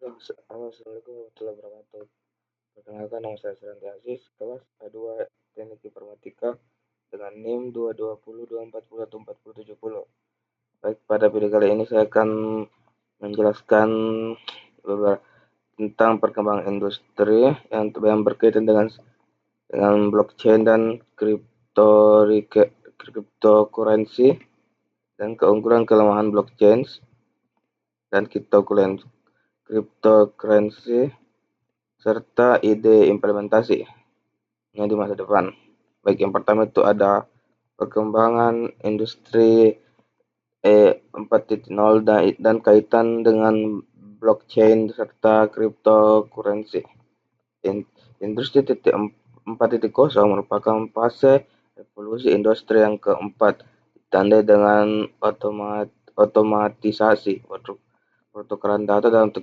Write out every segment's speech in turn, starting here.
Halo, Assalamualaikum warahmatullahi wabarakatuh. Perkenalkan, nama saya Suranti Aziz, kelas A2 Teknik Informatika dengan NIM 22024014070. Baik, pada video kali ini saya akan menjelaskan beberapa tentang perkembangan industri yang berkaitan dengan blockchain dan cryptocurrency dan keunggulan kelemahan blockchain dan cryptocurrency serta ide implementasinya di masa depan. Baik, yang pertama itu ada perkembangan industri 4.0 dan kaitan dengan blockchain serta cryptocurrency. Industri 4.0 merupakan fase revolusi industri yang keempat, ditandai dengan otomatisasi, pertukaran data dalam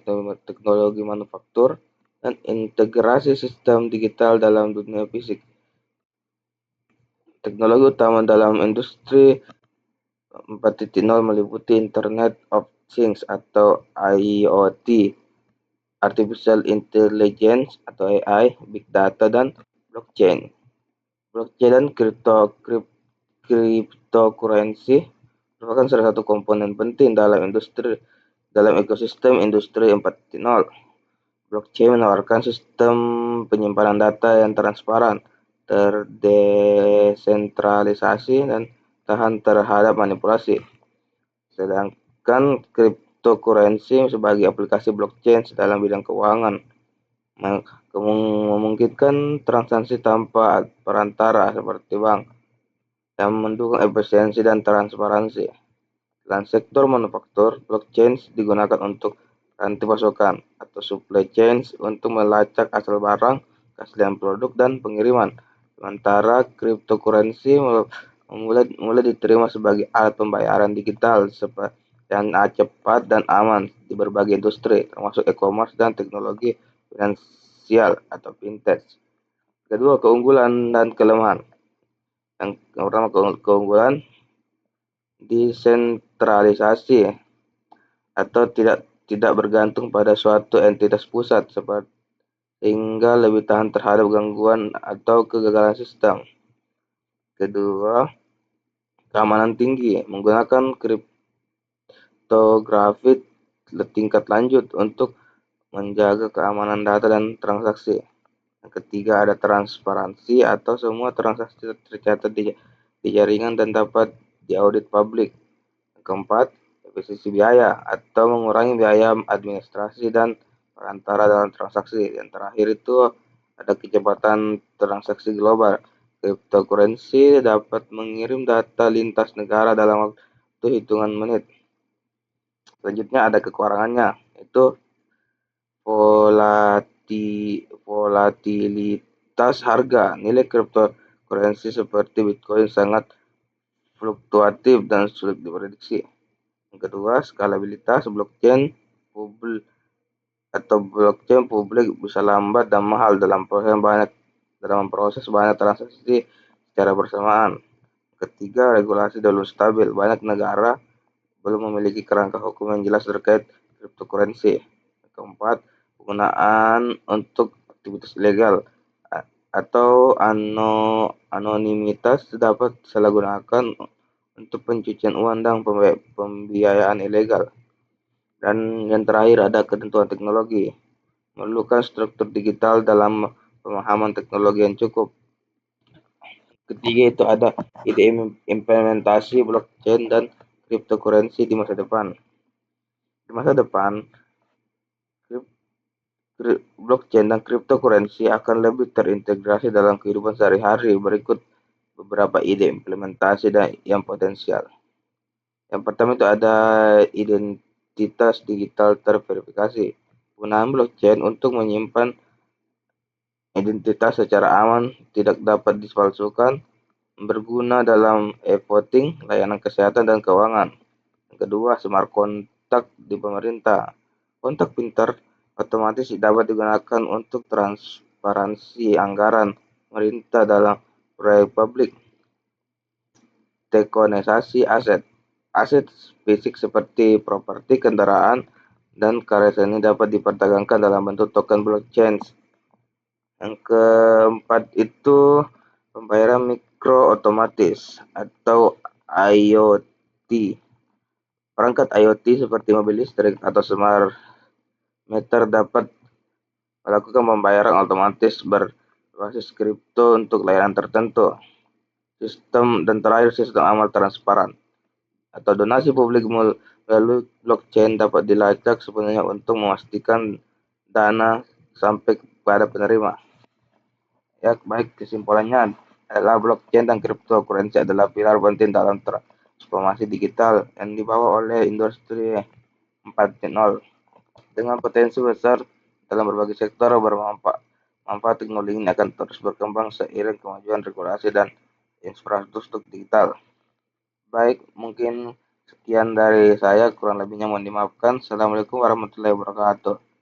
teknologi manufaktur, dan integrasi sistem digital dalam dunia fisik. Teknologi utama dalam industri 4.0 meliputi Internet of Things atau IoT, Artificial Intelligence atau AI, Big Data, dan blockchain. Blockchain dan cryptocurrency merupakan salah satu komponen penting dalam ekosistem industri 4.0. Blockchain menawarkan sistem penyimpanan data yang transparan, terdesentralisasi, dan tahan terhadap manipulasi. Sedangkan cryptocurrency sebagai aplikasi blockchain dalam bidang keuangan memungkinkan transaksi tanpa perantara seperti bank yang mendukung efisiensi dan transparansi. Dalam sektor manufaktur, blockchain digunakan untuk rantai pasokan atau supply chain untuk melacak asal barang, keaslian produk, dan pengiriman. Sementara cryptocurrency mulai diterima sebagai alat pembayaran digital yang cepat dan aman di berbagai industri, termasuk e-commerce dan teknologi finansial atau fintech. Kedua, keunggulan dan kelemahan. Yang pertama, keunggulan desentralisasi atau tidak bergantung pada suatu entitas pusat sehingga lebih tahan terhadap gangguan atau kegagalan sistem. Kedua, keamanan tinggi menggunakan kriptografi tingkat lanjut untuk menjaga keamanan data dan transaksi. Yang ketiga, ada transparansi atau semua transaksi tercatat di jaringan dan dapat diaudit publik. Yang keempat, efisiensi biaya atau mengurangi biaya administrasi dan perantara dalam transaksi. Yang terakhir itu ada kecepatan transaksi global. Cryptocurrency dapat mengirim data lintas negara dalam waktu hitungan menit. Selanjutnya ada kekurangannya, itu volatilitas harga. Nilai cryptocurrency seperti Bitcoin sangat fluktuatif dan sulit diprediksi. Yang kedua, skalabilitas blockchain publik bisa lambat dan mahal dalam proses banyak transaksi secara bersamaan. Ketiga, regulasi belum stabil. Banyak negara belum memiliki kerangka hukum yang jelas terkait cryptocurrency. Keempat, penggunaan untuk aktivitas ilegal atau anonimitas dapat disalahgunakan untuk pencucian uang dan pembiayaan ilegal. Dan yang terakhir ada ketentuan teknologi, memerlukan struktur digital dalam pemahaman teknologi yang cukup. Ketiga itu ada ide implementasi blockchain dan cryptocurrency di masa depan. Di masa depan, blockchain dan cryptocurrency akan lebih terintegrasi dalam kehidupan sehari-hari. Berikut beberapa ide implementasi yang potensial. Yang pertama itu ada identitas digital terverifikasi. Penggunaan blockchain untuk menyimpan identitas secara aman, tidak dapat dipalsukan, berguna dalam e-voting, layanan kesehatan, dan keuangan. Yang kedua, smart kontak di pemerintah. Kontak pintar otomatis dapat digunakan untuk transparansi anggaran pemerintah dalam proyek publik. Tokenisasi aset fisik seperti properti, kendaraan, dan karya seni dapat diperdagangkan dalam bentuk token blockchain. Yang keempat itu pembayaran mikro otomatis atau IoT. Perangkat IoT seperti mobil listrik atau smart meter dapat melakukan pembayaran otomatis berbasis kripto untuk layanan tertentu. Sistem amal transparan atau donasi publik melalui blockchain dapat dilacak sebenarnya untuk memastikan dana sampai kepada penerima. Ya, baik kesimpulannya adalah blockchain dan cryptocurrency adalah pilar penting dalam transformasi digital yang dibawa oleh industri 4.0 dengan potensi besar dalam berbagai sektor bermanfaat. Manfaat teknologi ini akan terus berkembang seiring kemajuan regulasi dan infrastruktur digital. Baik, mungkin sekian dari saya, kurang lebihnya mohon dimaafkan. Assalamualaikum warahmatullahi wabarakatuh.